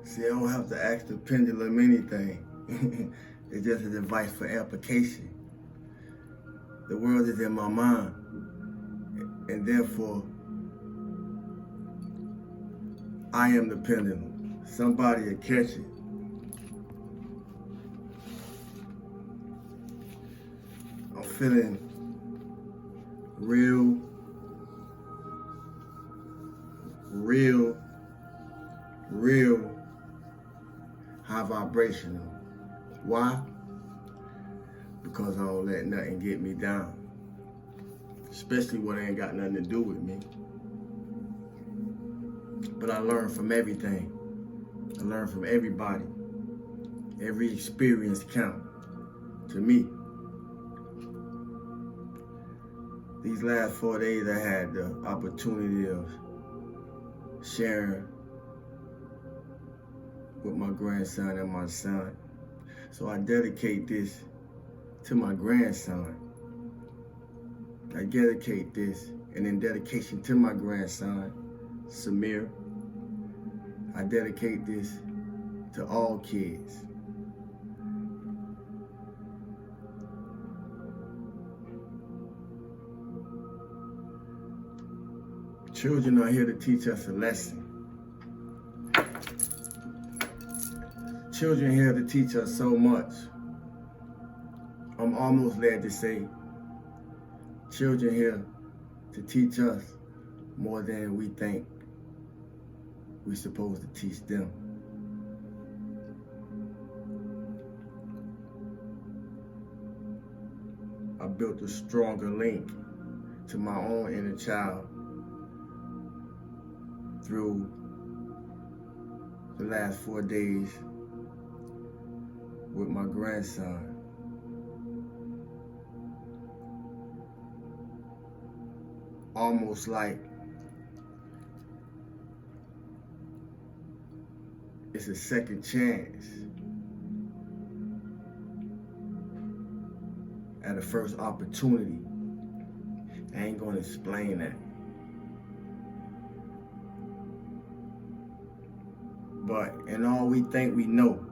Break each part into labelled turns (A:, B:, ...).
A: See, I don't have to ask the pendulum anything. It's just a device for application. The world is in my mind, and therefore, I am the pendulum. Somebody will catch it. I'm feeling real high vibrational. Why? Because I don't let nothing get me down. Especially when it ain't got nothing to do with me. But I learn from everything. I learn from everybody. Every experience counts to me. These last 4 days I had the opportunity of sharing with my grandson and my son. So I dedicate this to my grandson. I dedicate this, and in dedication to my grandson, Samir, I dedicate this to all kids. Children are here to teach us a lesson. Children here to teach us so much. I'm almost led to say, children here to teach us more than we think we're supposed to teach them. I built a stronger link to my own inner child through the last 4 days with my grandson. Almost like it's a second chance at a first opportunity. I ain't gonna explain that. But in all we think we know,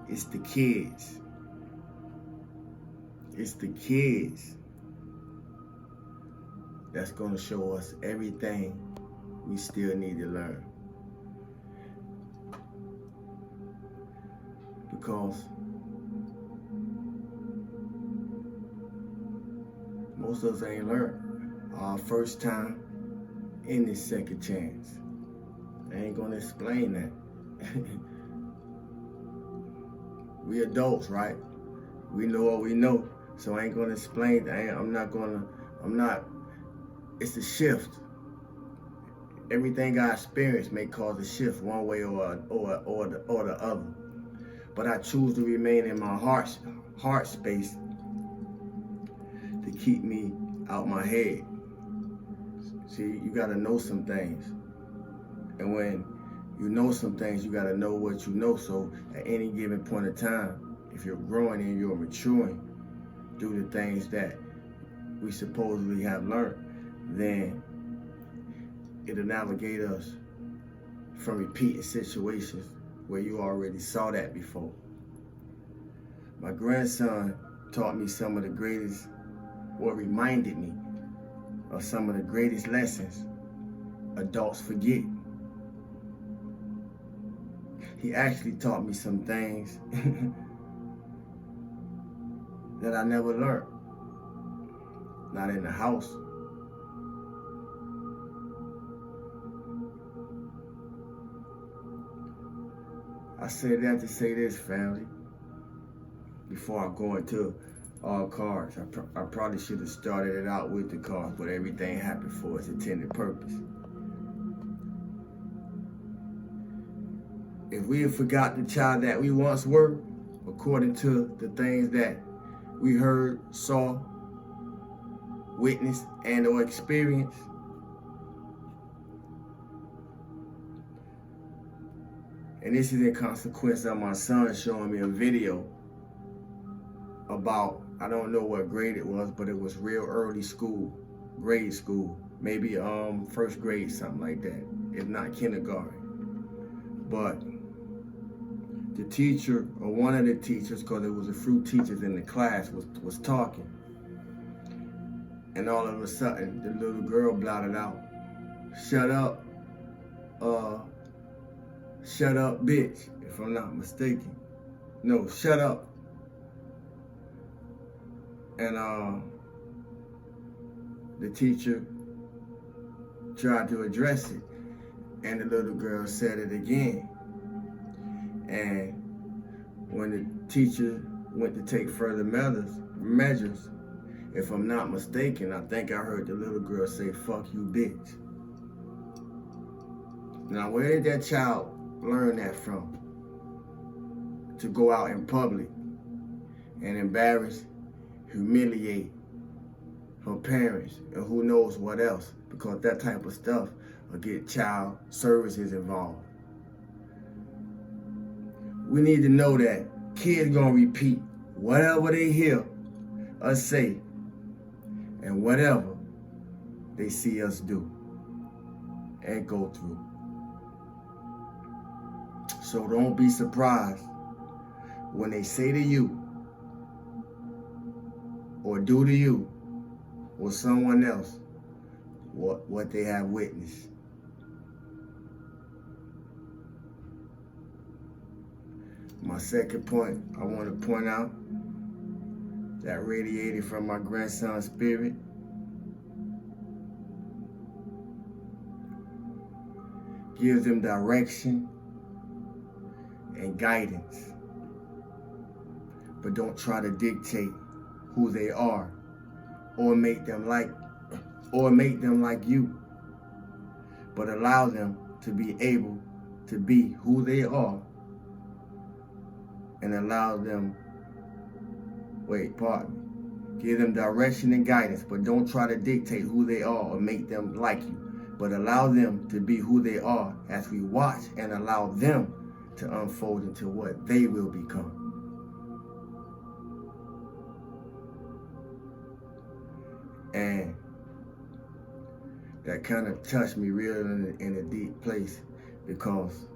A: it's the kids. It's the kids that's gonna show us everything we still need to learn. Because most of us ain't learned our first time in this second chance. I ain't gonna explain that. We adults, right? We know what we know, so I ain't gonna explain that. It's a shift. Everything I experience may cause a shift one way or the other. But I choose to remain in my heart space to keep me out my head. See, you gotta know some things. And when you know some things, you gotta know what you know. So at any given point in time, if you're growing and you're maturing, do the things that we supposedly have learned, then it'll navigate us from repeating situations where you already saw that before. My grandson taught me some of the greatest, or reminded me of some of the greatest lessons adults forget. He actually taught me some things that I never learned. Not in the house. I say that to say this, family. Before I go into all cards, I probably should have started it out with the cards, but everything happened for its intended purpose. If we have forgot the child that we once were, according to the things that we heard, saw, witnessed, and or experienced, and this is in consequence of my son showing me a video about, I don't know what grade it was, but it was real early school, grade school, maybe first grade, something like that, if not kindergarten. But the teacher, or one of the teachers, because there was a few teachers in the class, was talking. And all of a sudden, the little girl blotted out, shut up, bitch, if I'm not mistaken. No, shut up. And the teacher tried to address it, and the little girl said it again. And when the teacher went to take further measures, if I'm not mistaken, I think I heard the little girl say, "Fuck you, bitch." Now, where did that child learn that from? To go out in public and embarrass, humiliate her parents, and who knows what else, because that type of stuff will get child services involved. We need to know that kids gonna repeat whatever they hear us say and whatever they see us do and go through. So don't be surprised when they say to you or do to you or someone else what they have witnessed. My second point, I want to point out that radiated from my grandson's spirit gives them direction and guidance. But don't try to dictate who they are or make them like you. But allow them to be able to be who they are, and allow them, give them direction and guidance, but don't try to dictate who they are or make them like you. But allow them to be who they are as we watch and allow them to unfold into what they will become. And that kind of touched me real in a deep place, because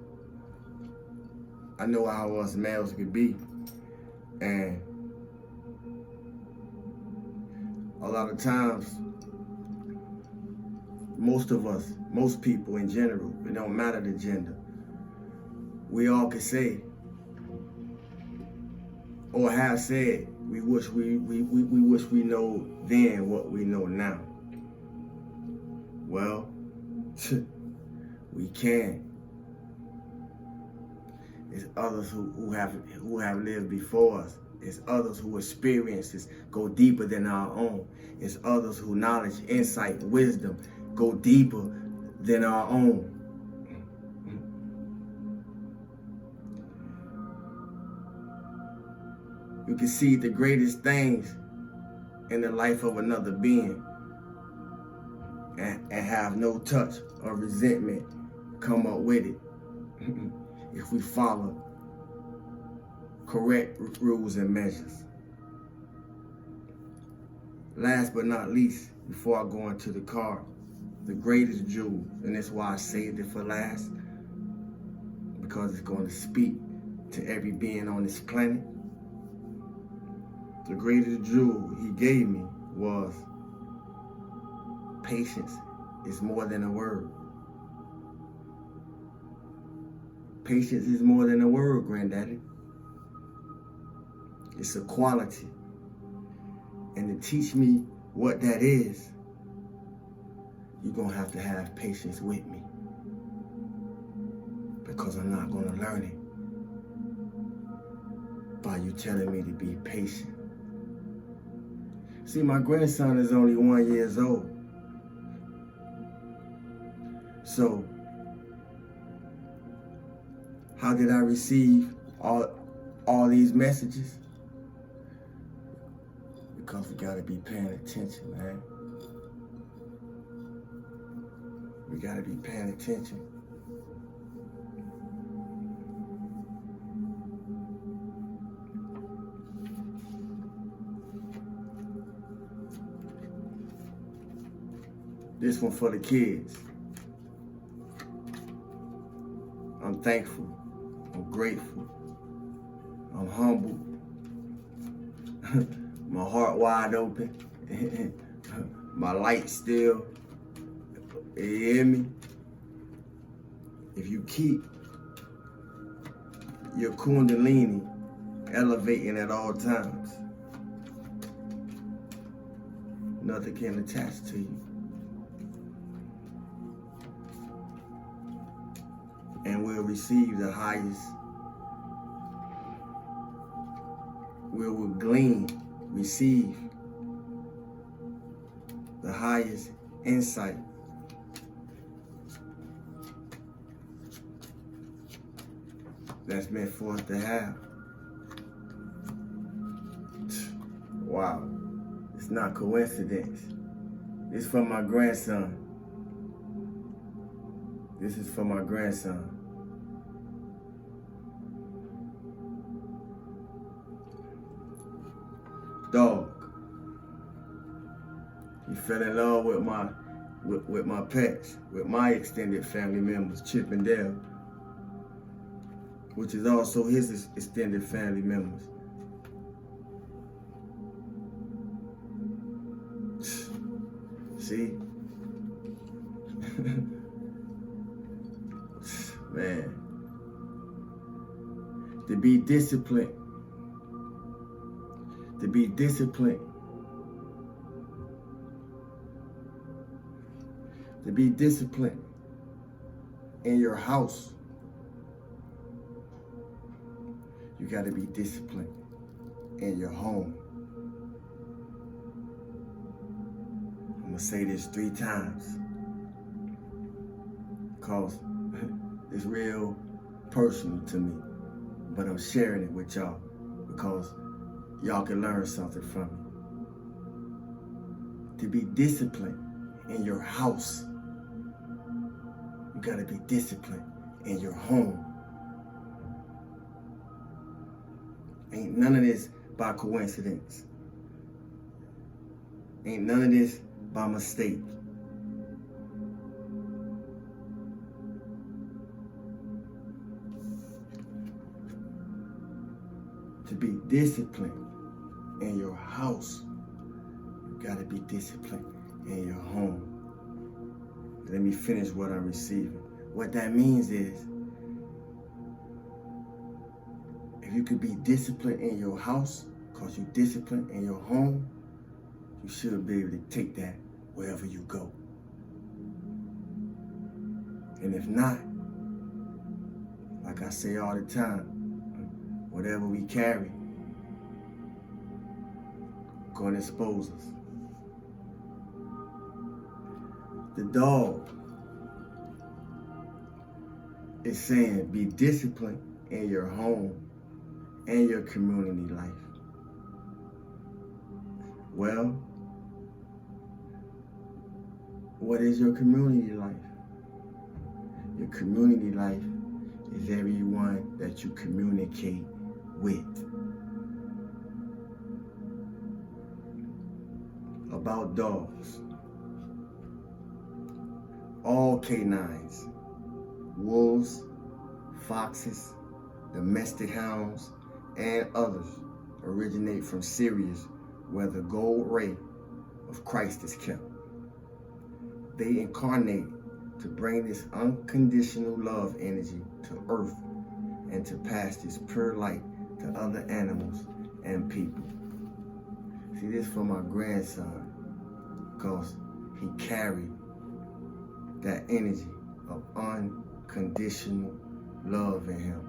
A: I know how us males could be. And a lot of times, most of us, most people in general, it don't matter the gender, we all could say or have said, we wish we know then what we know now. Well, we can. It's others who have lived before us. It's others who experiences go deeper than our own. It's others who knowledge, insight, wisdom go deeper than our own. You can see the greatest things in the life of another being and have no touch or resentment come up with it if we follow correct rules and measures. Last but not least, before I go into the car, the greatest jewel, and that's why I saved it for last, because it's going to speak to every being on this planet. The greatest jewel he gave me was patience is more than a word. Patience is more than a word, Granddaddy. It's a quality. And to teach me what that is, you're going to have patience with me, because I'm not going to learn it by you telling me to be patient. See, my grandson is only 1 year old. So, how did I receive all these messages? Because we gotta be paying attention, man. We gotta be paying attention. This one for the kids. I'm I'm thankful. I'm grateful. I'm humble. My heart wide open. My light still. You hear me? If you keep your kundalini elevating at all times, nothing can attach to you. And we'll receive the highest. We will glean, receive the highest insight. That's meant for us to have. Wow. It's not coincidence. It's for my grandson. This is for my grandson. Dog. He fell in love with my pets, with my extended family members, Chip and Dale, which is also his extended family members. See? Man. To be disciplined. To be disciplined. To be disciplined in your house. You got to be disciplined in your home. I'm going to say this 3 times because it's real personal to me, but I'm sharing it with y'all because y'all can learn something from it. To be disciplined in your house, you got to be disciplined in your home. Ain't none of this by coincidence. Ain't none of this by mistake. To be disciplined in your house, you gotta be disciplined in your home. Let me finish what I'm receiving. What that means is, if you could be disciplined in your house, because you're disciplined in your home, you should be able to take that wherever you go. And if not, like I say all the time, whatever we carry, gonna expose us. The dog is saying be disciplined in your home and your community life. Well, what is your community life? Your community life is everyone that you communicate with. About dogs. All canines, wolves, foxes, domestic hounds, and others originate from Sirius, where the gold ray of Christ is kept. They incarnate to bring this unconditional love energy to earth and to pass this pure light to other animals and people. See, this for my grandson, because he carried that energy of unconditional love in him.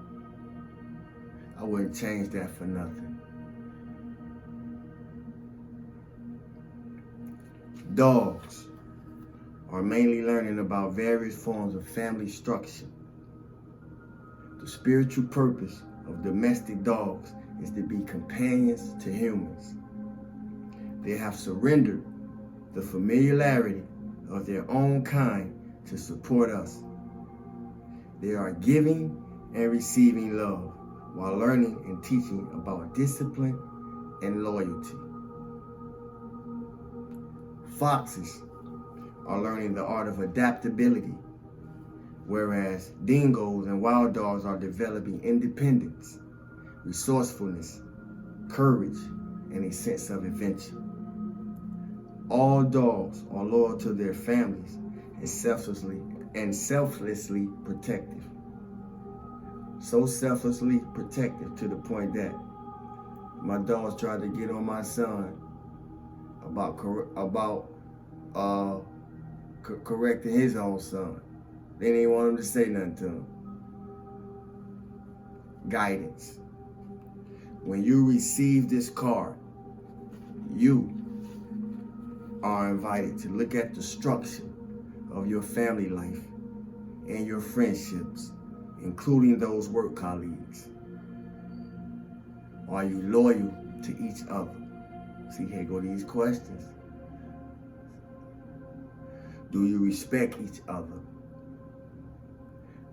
A: I wouldn't change that for nothing. Dogs are mainly learning about various forms of family structure. The spiritual purpose of domestic dogs is to be companions to humans. They have surrendered the familiarity of their own kind to support us. They are giving and receiving love while learning and teaching about discipline and loyalty. Foxes are learning the art of adaptability whereas dingoes and wild dogs are developing independence, resourcefulness, courage, and a sense of adventure. All dogs are loyal to their families and selflessly protective. So selflessly protective to the point that my dogs tried to get on my son about correcting his own son. They didn't want him to say nothing to him. Guidance. When you receive this card, you are invited to look at the structure of your family life and your friendships, including those work colleagues. Are you loyal to each other? See, here go these questions. Do you respect each other?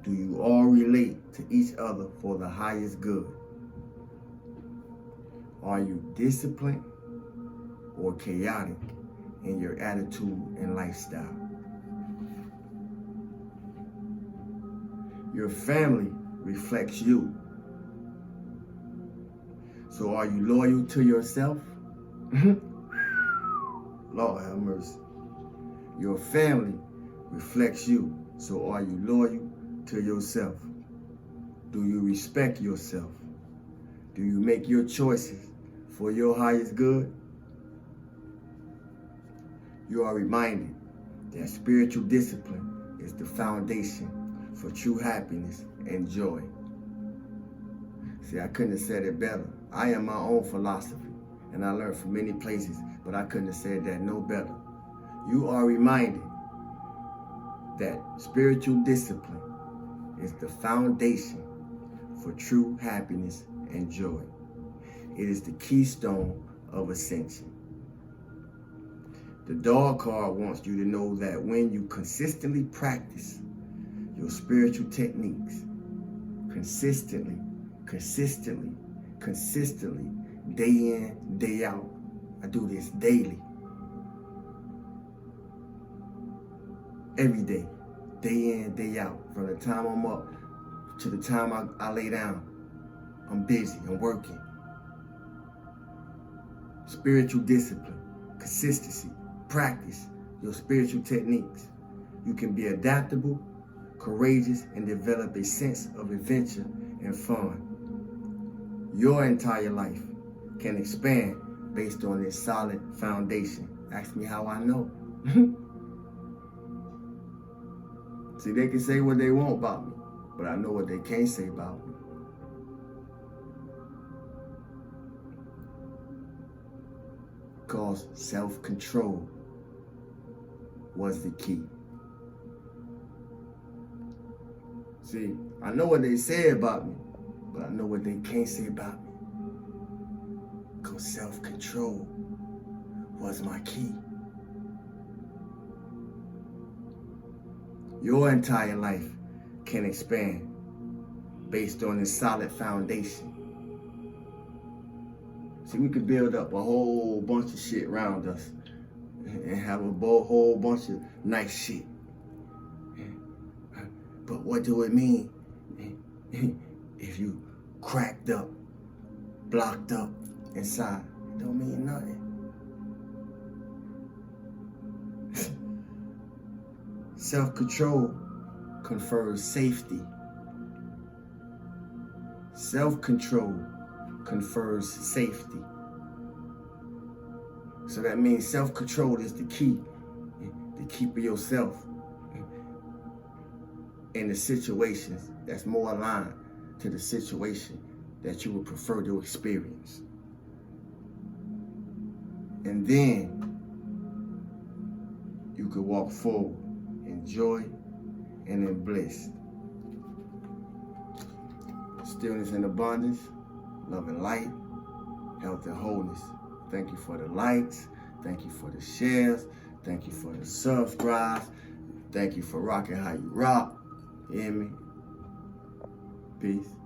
A: Do you all relate to each other for the highest good? Are you disciplined or chaotic in your attitude and lifestyle? Your family reflects you. So are you loyal to yourself? Lord have mercy. Your family reflects you. So are you loyal to yourself? Do you respect yourself? Do you make your choices for your highest good? You are reminded that spiritual discipline is the foundation for true happiness and joy. See, I couldn't have said it better. I am my own philosophy, and I learned from many places, but I couldn't have said that no better. You are reminded that spiritual discipline is the foundation for true happiness and joy. It is the keystone of ascension. The dog card wants you to know that when you consistently practice your spiritual techniques, consistently, day in, day out. I do this daily. Every day in, day out. From the time I'm up to the time I lay down, I'm busy, I'm working. Spiritual discipline, consistency, practice your spiritual techniques. You can be adaptable, courageous, and develop a sense of adventure and fun. Your entire life can expand based on this solid foundation. Ask me how I know. See, they can say what they want about me, but I know what they can't say about me. Because self-control was the key. See, I know what they say about me, but I know what they can't say about me. Because self-control was my key. Your entire life can expand based on this solid foundation. See, we could build up a whole bunch of shit around us and have a whole bunch of nice shit. But what do it mean if you cracked up, blocked up inside? It don't mean nothing. Self-control confers safety. Self-control confers safety. So that means self-control is the key to keeping yourself in the situations that's more aligned to the situation that you would prefer to experience. And then you could walk forward in joy and in bliss. Stillness and abundance, love and light, health and wholeness. Thank you for the likes. Thank you for the shares. Thank you for the subscribes. Thank you for rocking how you rock. You hear me? Peace.